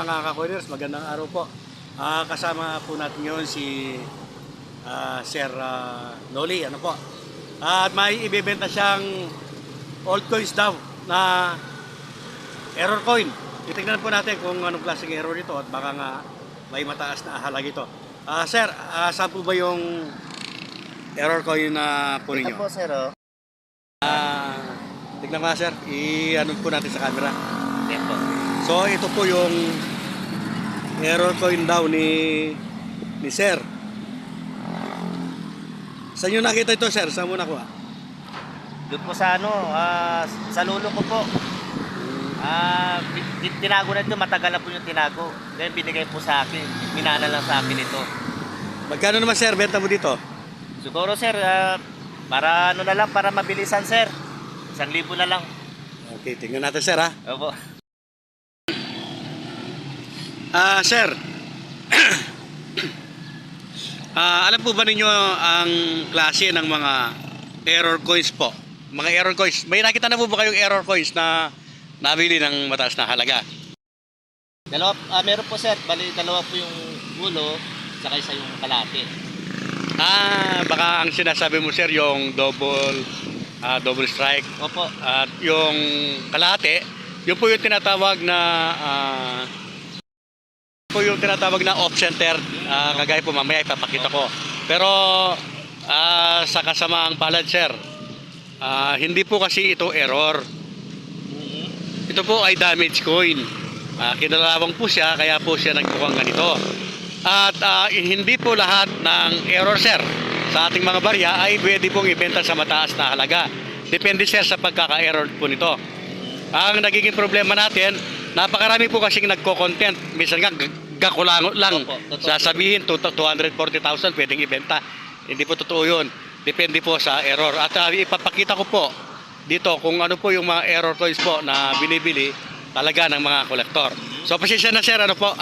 mga ka-coiners, magandang araw po. Kasama po natin ngayon si Sir Noli, ano po. At may ibebenta siyang old coins daw na error coin. Titingnan po natin kung anong klaseng error ito at baka nga may mataas na halaga ito. Sir, saan po ba yung error coin na po ninyo? Ito po, sir, oh. Tignan nga sir, i-ano po natin sa camera. Ito. So ito po yung error coin daw ni Sir. Saan nyo nakita ito sir? Saan mo nakuha? Doon po sa sa lulo ko po. Tinago na ito, matagal na po yung tinago. Then binigay po sa akin. Minana lang sa akin ito. Magkano naman sir, benta mo dito? Siguro, sir, para na lang, para mabilisan, sir. 1,000 na lang. Okay, tingnan natin sir ha. Opo. Sir, alam po ba ninyo ang klase ng mga error coins po? Mga error coins. May nakita na po ba kayong error coins na nabili ng mataas na halaga? Dalawa, meron po, sir. Bali, dalawa po yung ulo, saka isa yung kalate. Baka ang sinasabi mo sir yung double strike. Opo. At yung kalahati, yun po yung tinatawag na off center. Kagaya po mamaya ipapakita ko. Pero sa kasamaang palad sir, hindi po kasi ito error. Ito po ay damage coin. Kinalawang po siya, kaya po siya nagmukhang ganito. At hindi po lahat ng error sir sa ating mga barya ay pwede pong ibenta sa mataas na halaga. Depende sir sa pagkaka-error po nito. Ang nagiging problema natin, napakarami po kasing nagko-content. Minsan nga gakulangot lang. Sasabihin 240,000 pwedeng ibenta. Hindi po totoo yun. Depende po sa error. At ipapakita ko po dito kung ano po yung mga error coins po na binibili talaga ng mga kolektor. So pasensya na sir, ano po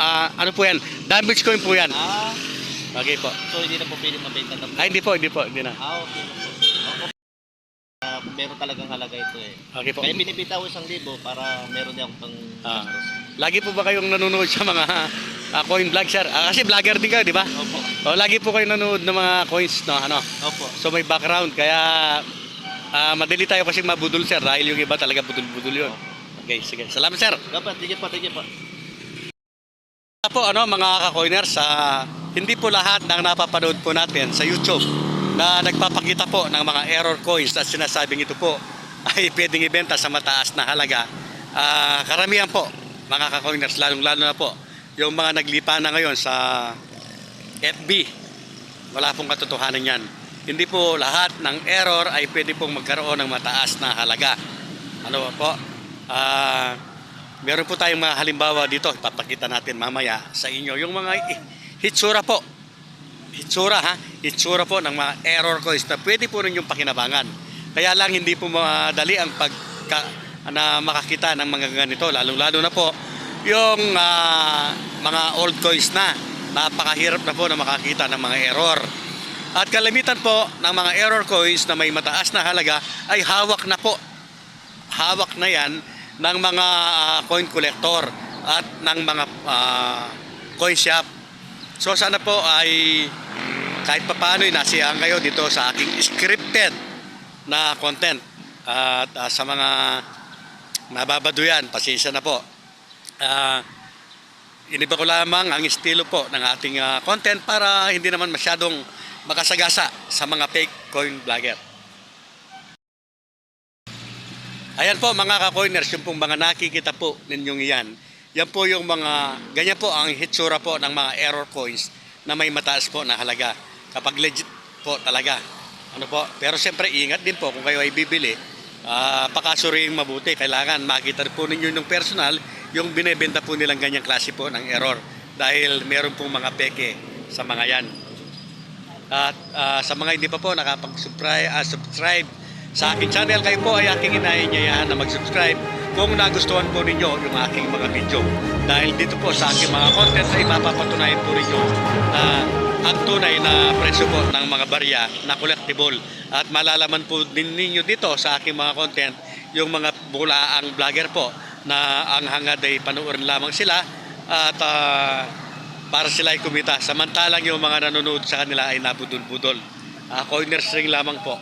yan? Damage coin po yan. Okay po. So hindi na po pwede mabenta na po. Hindi na. Okay na po. Meron talagang halaga ito eh. Okay po. Kaya binibita ko 1,000 para meron din akong pang gastos. Lagi po ba kayong nanonood sa mga coin vlog sir? Kasi vlogger din kayo, di ba? Opo. Lagi po kayong nanonood ng mga coins, no? Opo. So may background, kaya madali tayo kasi mabudol sir dahil yung iba talaga budol-budol yun. Okay, sige. Salamat sir. Dapat, tigil pa. Po mga ka-coiners, hindi po lahat ng napapanood po natin sa YouTube na nagpapakita po ng mga error coins at sinasabing ito po ay pwedeng ibenta sa mataas na halaga. Karamihan po mga ka-coiners, lalong-lalo na po yung mga naglipa na ngayon sa FB, wala pong katotohanan yan. Hindi po lahat ng error ay pwede pong magkaroon ng mataas na halaga. Ano po? Meron po tayong mga halimbawa dito, papakita natin mamaya sa inyo yung mga hitsura po. Hitsura po ng mga error coins na pwede po rin yung pakinabangan. Kaya lang hindi po madali ang na makakita ng mga ganito, lalong-lalo na po yung mga old coins na napakahirap na po na makakita ng mga error. At kalimitan po ng mga error coins na may mataas na halaga ay hawak na po. Hawak na yan ng mga coin collector at ng mga coin shop. So sana po ay kahit papaano ay nasiyahan kayo dito sa aking scripted na content. At sa mga nababaduyan, pasensya na po. Iniba ko lamang ang estilo po ng ating content para hindi naman masyadong makasagasa sa mga fake coin vlogger. Ayan po mga ka-coiners, yung pong mga nakikita po ninyong iyan. Yan po yung mga, ganyan po ang hitsura po ng mga error coins na may mataas po na halaga. Kapag legit po talaga. Ano po? Pero siyempre ingat din po kung kayo ay bibili. Pakasuriing mabuti. Kailangan makita po ninyo yung personal, yung binebenta po nilang ganyang klase po ng error. Dahil meron pong mga peke sa mga yan. At sa mga hindi pa po subscribe sa aking channel, kayo po ay aking inaanyayahan na mag-subscribe kung nagustuhan po ninyo yung aking mga video. Dahil dito po sa aking mga content ay mapapatunayan po ninyo na ang tunay na presyo po ng mga barya na collectible. At malalaman po din ninyo dito sa aking mga content yung mga bulaang vlogger po na ang hangad ay panoorin lamang sila at para sila ay kumita. Samantalang yung mga nanonood sa kanila ay nabudol-budol. Coiners ring lamang po.